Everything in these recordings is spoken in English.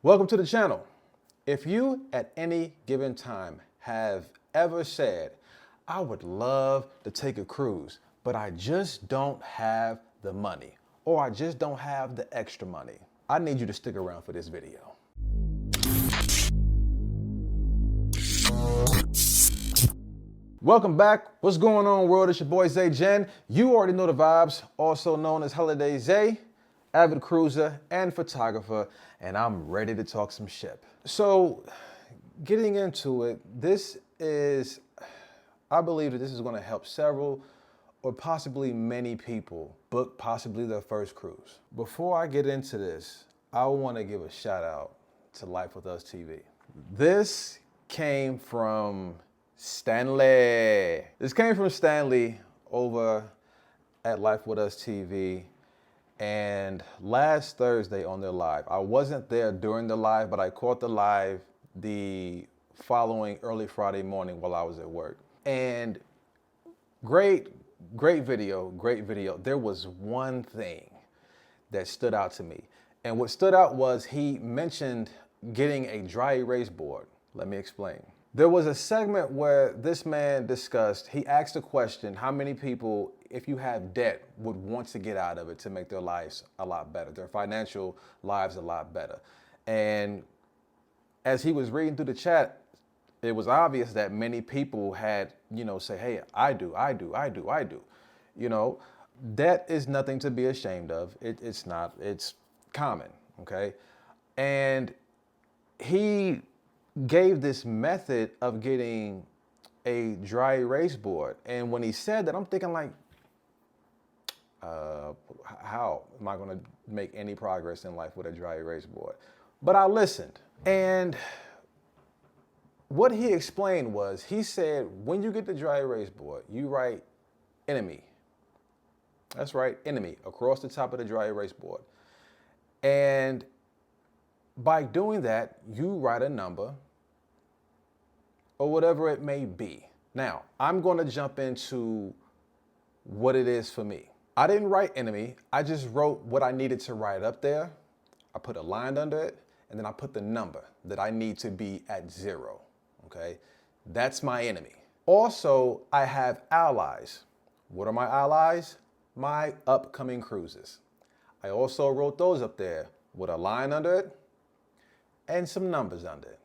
Welcome to the channel. If you at any given time have ever said, I would love to take a cruise, but I just don't have the money, or I just don't have the extra money, I need you to stick around for this video. Welcome back. What's going on, world? It's your boy Zay Jen. You already know the vibes, also known as Holiday Zay, avid cruiser and photographer, and I'm ready to talk some ship. So, getting into it, I believe that this is going to help several or possibly many people book possibly their first cruise. Before I get into this, I want to give a shout out to Life With Us TV. This came from Stanley. This came from Stanley over at Life With Us TV. And last Thursday on their live, I wasn't there during the live, but I caught the live the following early Friday morning while I was at work. And great video. There was one thing that stood out to me. And what stood out was he mentioned getting a dry erase board. Let me explain. There was a segment where this man discussed, he asked a question, how many people, if you have debt, would want to get out of it to make their lives a lot better, their financial lives a lot better. And as he was reading through the chat, it was obvious that many people had, say, hey, I do. Debt is nothing to be ashamed of. It's not, it's common, okay? And he gave this method of getting a dry erase board. And when he said that, I'm thinking like, how am I gonna make any progress in life with a dry erase board? But I listened, and what he explained was, he said, when you get the dry erase board, you write enemy. That's right, enemy, across the top of the dry erase board. And by doing that, you write a number or whatever it may be. Now, I'm going to jump into what it is for me. I didn't write enemy. I just wrote what I needed to write up there. I put a line under it, and then I put the number that I need to be at 0, okay? That's my enemy. Also, I have allies. What are my allies? My upcoming cruises. I also wrote those up there with a line under it and some numbers under it.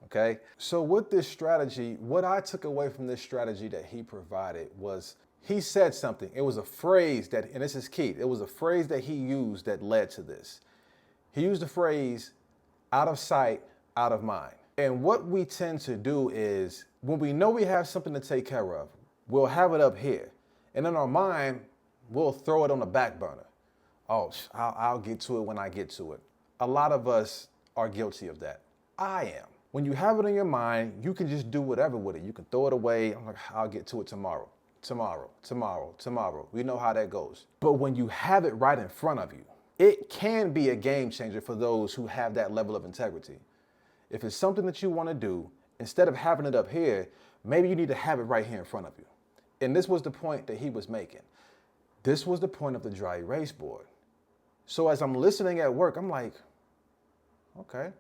Okay, so with this strategy, what I took away from this strategy that he provided was, he said something. It was a phrase that, and this is key, it was a phrase that he used that led to this. He used the phrase, out of sight, out of mind. And what we tend to do is, when we know we have something to take care of, we'll have it up here. And in our mind, we'll throw it on the back burner. Oh, I'll get to it when I get to it. A lot of us are guilty of that. I am. When you have it in your mind, you can just do whatever with it. You can throw it away. I'm like, I'll get to it tomorrow. We know how that goes. But when you have it right in front of you, it can be a game changer for those who have that level of integrity. If it's something that you want to do, instead of having it up here, maybe you need to have it right here in front of you. And this was the point that he was making. This was the point of the dry erase board. So as I'm listening at work, I'm like, okay,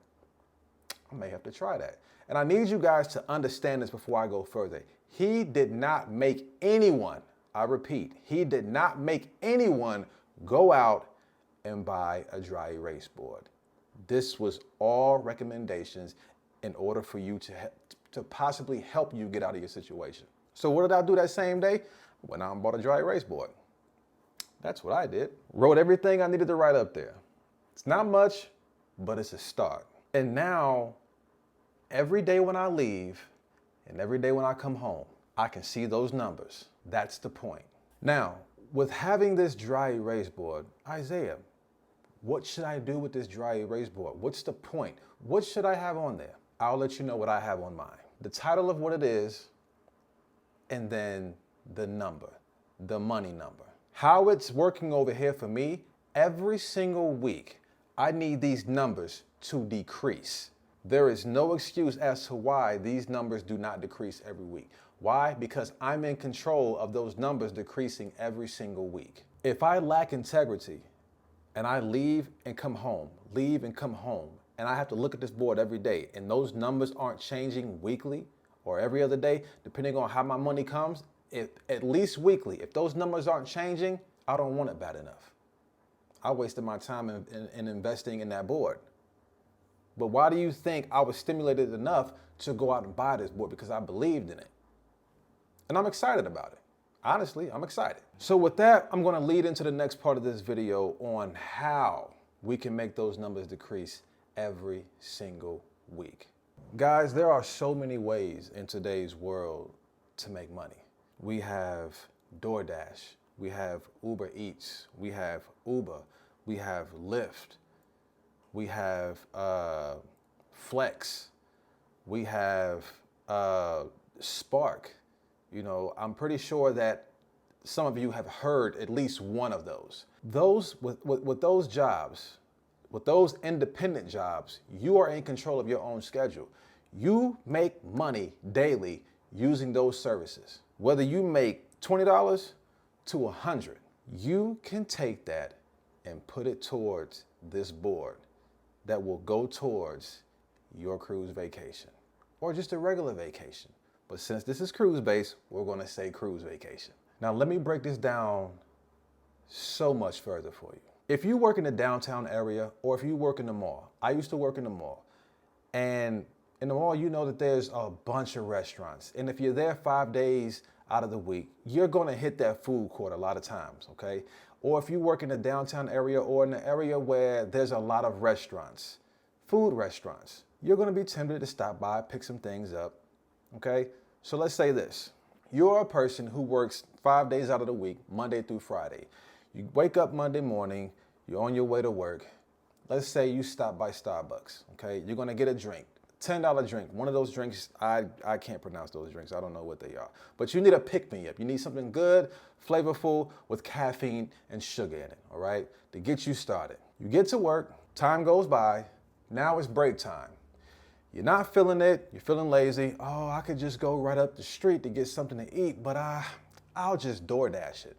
I may have to try that. And I need you guys to understand this before I go further. He did not make anyone, I repeat, he did not make anyone go out and buy a dry erase board. This was all recommendations in order for you to possibly help you get out of your situation. So what did I do that same day? Went out and bought a dry erase board. That's what I did. Wrote everything I needed to write up there. It's not much, but it's a start. And now, every day when I leave and every day when I come home, I can see those numbers. That's the point. Now, with having this dry erase board, Isaiah, what should I do with this dry erase board? What's the point? What should I have on there? I'll let you know what I have on mine. The title of what it is, and then the number, the money number. How it's working over here for me, every single week, I need these numbers to decrease. There is no excuse as to why these numbers do not decrease every week. Why? Because I'm in control of those numbers decreasing every single week. If I lack integrity and I leave and come home and I have to look at this board every day, and those numbers aren't changing weekly or every other day, depending on how my money comes, if, at least weekly, if those numbers aren't changing, I don't want it bad enough. I wasted my time in investing in that board. But why do you think I was stimulated enough to go out and buy this board? Because I believed in it. And I'm excited about it. Honestly, I'm excited. So with that, I'm gonna lead into the next part of this video on how we can make those numbers decrease every single week. Guys, there are so many ways in today's world to make money. We have DoorDash, we have Uber Eats, we have Uber, we have Lyft, we have Flex, we have Spark. You know, I'm pretty sure that some of you have heard at least one of those. With those jobs, with those independent jobs, you are in control of your own schedule. You make money daily using those services. Whether you make $20 to $100, you can take that and put it towards this board that will go towards your cruise vacation or just a regular vacation. But since this is cruise based, we're gonna say cruise vacation. Now let me break this down so much further for you. If you work in the downtown area or if you work in the mall, I used to work in the mall, and in the mall, you know that there's a bunch of restaurants. And if you're there 5 days out of the week, you're gonna hit that food court a lot of times, okay? Or if you work in the downtown area or in the area where there's a lot of restaurants, food restaurants, you're gonna be tempted to stop by, pick some things up, okay? So let's say this. You're a person who works 5 days out of the week, Monday through Friday. You wake up Monday morning, you're on your way to work. Let's say you stop by Starbucks, okay? You're gonna get a drink, $10 drink. One of those drinks, I can't pronounce those drinks. I don't know what they are. But you need a pick-me-up. You need something good, flavorful, with caffeine and sugar in it, all right? To get you started. You get to work, time goes by, now it's break time. You're not feeling it, you're feeling lazy. Oh, I could just go right up the street to get something to eat, but I'll just DoorDash it.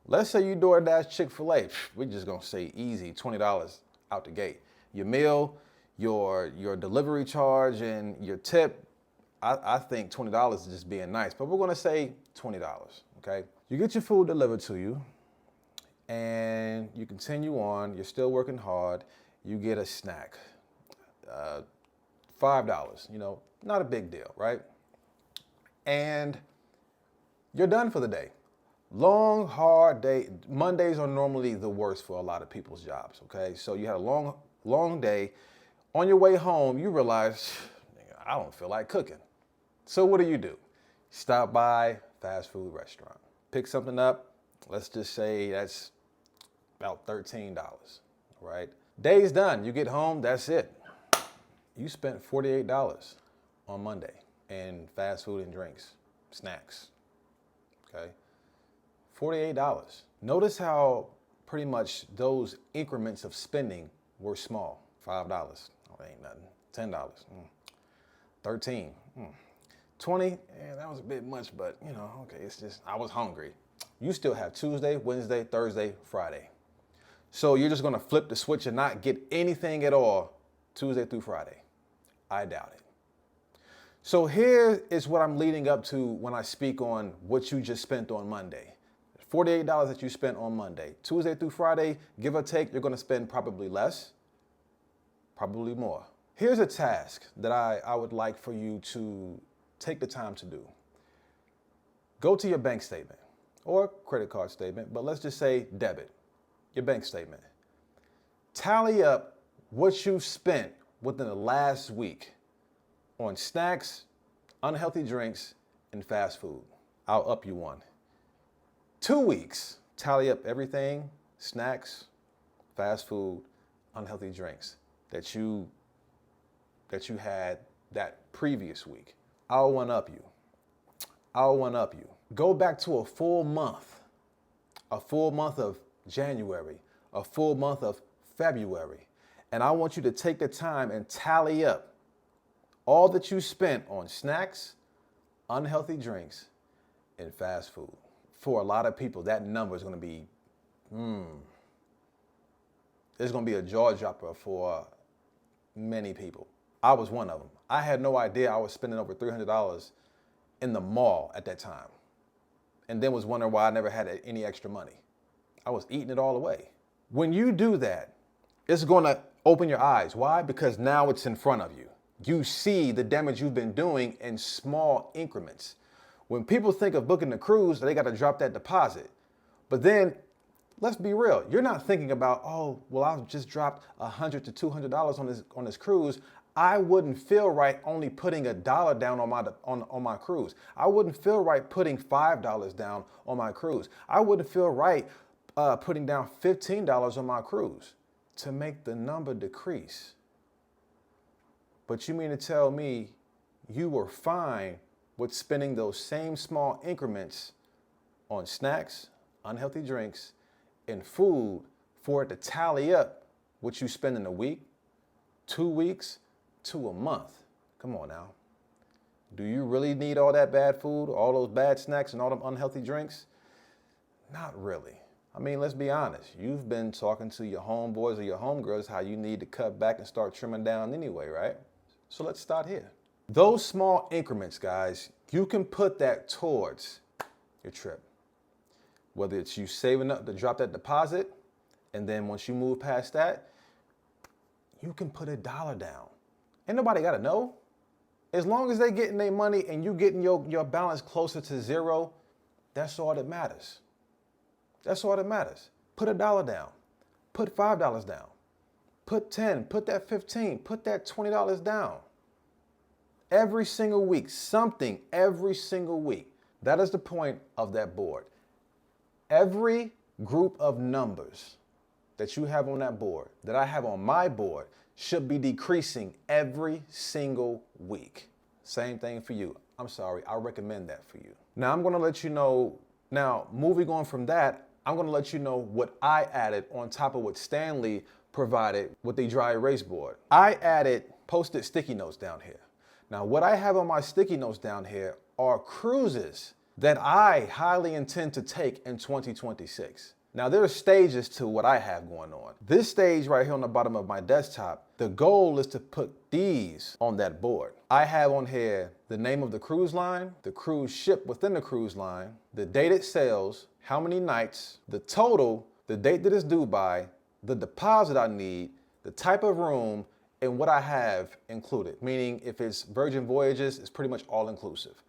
Let's say you DoorDash Chick-fil-A. We're just gonna say easy, $20 out the gate. Your meal, your delivery charge, and your tip, I think $20 is just being nice, but we're gonna say $20, okay? You get your food delivered to you, and you continue on, you're still working hard, you get a snack. $5, you know, not a big deal, right? And you're done for the day. Long, hard day. Mondays are normally the worst for a lot of people's jobs, okay? So you had a long day. On your way home, you realize, I don't feel like cooking. So what do? Stop by fast food restaurant. Pick something up. Let's just say that's about $13, right? Day's done. You get home, that's it. You spent $48 on Monday in fast food and drinks, snacks, okay? $48. Notice how pretty much those increments of spending were small. $5, oh, ain't nothing. $10, 13, 20, yeah, that was a bit much, but you know, okay, it's just, I was hungry. You still have Tuesday, Wednesday, Thursday, Friday. So you're just gonna flip the switch and not get anything at all Tuesday through Friday. I doubt it. So here is what I'm leading up to when I speak on what you just spent on Monday. $48 that you spent on Monday. Tuesday through Friday, give or take, you're gonna spend probably less, probably more. Here's a task that I would like for you to take the time to do. Go to your bank statement or credit card statement, but let's just say debit, your bank statement. Tally up what you've spent within the last week on snacks, unhealthy drinks, and fast food. I'll up you one. 2 weeks, tally up everything, snacks, fast food, unhealthy drinks that you had that previous week. I'll one up you. I'll one up you. Go back to a full month of January, a full month of February. And I want you to take the time and tally up all that you spent on snacks, unhealthy drinks, and fast food. For a lot of people, that number is going to be, it's going to be a jaw dropper for many people. I was one of them. I had no idea I was spending over $300 in the mall at that time. And then was wondering why I never had any extra money. I was eating it all away. When you do that, it's gonna open your eyes. Why? Because now it's in front of you. You see the damage you've been doing in small increments. When people think of booking a cruise, they gotta drop that deposit. But then, let's be real. You're not thinking about, oh, well, I've just dropped $100 to $200 on this cruise. I wouldn't feel right only putting $1 down on my cruise. I wouldn't feel right putting $5 down on my cruise. I wouldn't feel right putting down $15 on my cruise to make the number decrease. But you mean to tell me you were fine with spending those same small increments on snacks, unhealthy drinks, and food for it to tally up what you spend in a week, 2 weeks, to a month? Come on now. Do you really need all that bad food, all those bad snacks, and all them unhealthy drinks? Not really. I mean, let's be honest. You've been talking to your homeboys or your homegirls how you need to cut back and start trimming down anyway, right? So let's start here. Those small increments, guys, you can put that towards your trip. Whether it's you saving up to drop that deposit, and then once you move past that, you can put $1 down. Ain't nobody gotta know. As long as they getting their money and you getting your balance closer to zero, that's all that matters. That's all that matters. Put $1 down. Put $5 down. Put 10, put that 15, put that $20 down. Every single week, something every single week. That is the point of that board. Every group of numbers that you have on that board, that I have on my board, should be decreasing every single week. Same thing for you. I'm sorry, I recommend that for you. Now I'm gonna let you know, moving on from that, I'm gonna let you know what I added on top of what Stanley provided with the dry erase board. I added Post-it sticky notes down here. Now what I have on my sticky notes down here are cruises that I highly intend to take in 2026. Now there are stages to what I have going on. This stage right here on the bottom of my desktop, the goal is to put these on that board. I have on here the name of the cruise line, the cruise ship within the cruise line, the date it sails, how many nights, the total, the date that it's due by, the deposit I need, the type of room, and what I have included. Meaning if it's Virgin Voyages, it's pretty much all inclusive.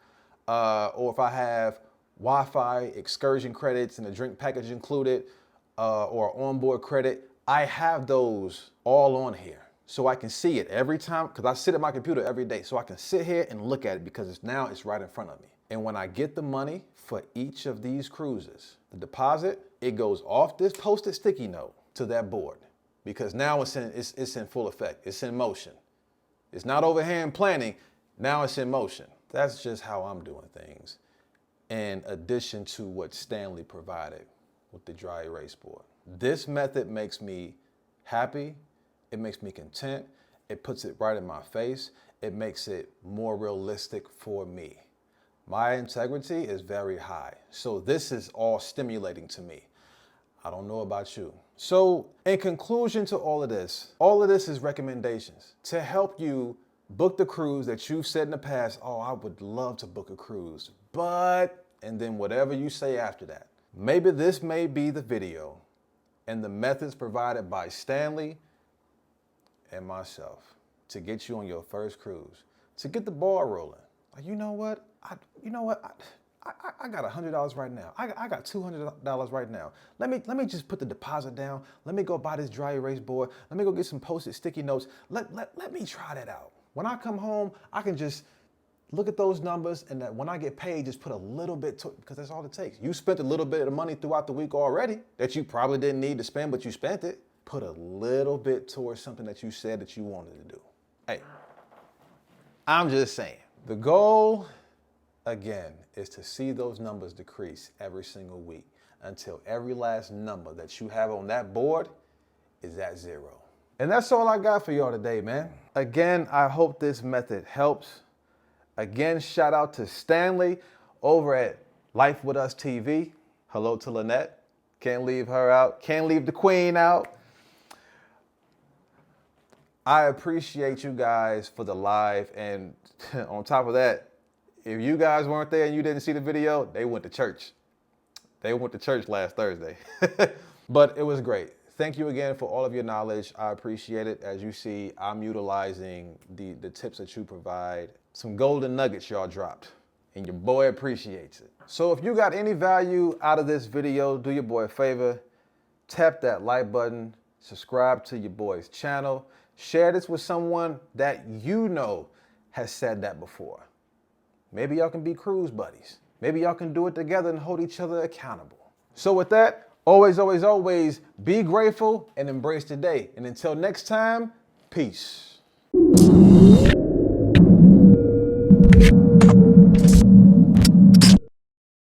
Or if I have Wi-Fi, excursion credits, and a drink package included, or onboard credit, I have those all on here. So I can see it every time, because I sit at my computer every day. So I can sit here and look at it because it's right in front of me. And when I get the money for each of these cruises, the deposit, it goes off this Post-it sticky note to that board. Because now it's in full effect. It's in motion. It's not overhand planning. Now it's in motion. That's just how I'm doing things, in addition to what Stanley provided with the dry erase board. This method makes me happy. It makes me content. It puts it right in my face. It makes it more realistic for me. My integrity is very high. So this is all stimulating to me. I don't know about you. So in conclusion to all of this is recommendations to help you book the cruise that you've said in the past, oh, I would love to book a cruise, but, and then whatever you say after that. Maybe this may be the video and the methods provided by Stanley and myself to get you on your first cruise, to get the ball rolling. Like, you know what? I got $100 right now. I got $200 right now. Let me just put the deposit down. Let me go buy this dry erase board. Let me go get some Post-it sticky notes. Let me try that out. When I come home, I can just look at those numbers, and that when I get paid, just put a little bit to, because that's all it takes. You spent a little bit of money throughout the week already that you probably didn't need to spend, but you spent it. Put a little bit towards something that you said that you wanted to do. Hey, I'm just saying. The goal, again, is to see those numbers decrease every single week until every last number that you have on that board is at zero. And that's all I got for y'all today, man. Again, I hope this method helps. Again, shout out to Stanley over at Life With Us TV. Hello to Lynette. Can't leave her out. Can't leave the queen out. I appreciate you guys for the live. And on top of that, if you guys weren't there and you didn't see the video, they went to church. They went to church last Thursday. But it was great. Thank you again for all of your knowledge. I appreciate it. As you see, I'm utilizing the tips that you provide. Some golden nuggets y'all dropped, and your boy appreciates it. So if you got any value out of this video, do your boy a favor, tap that like button, subscribe to your boy's channel, share this with someone that you know has said that before. Maybe y'all can be cruise buddies. Maybe y'all can do it together and hold each other accountable. So with that, always, always, always be grateful and embrace the day. And until next time, peace.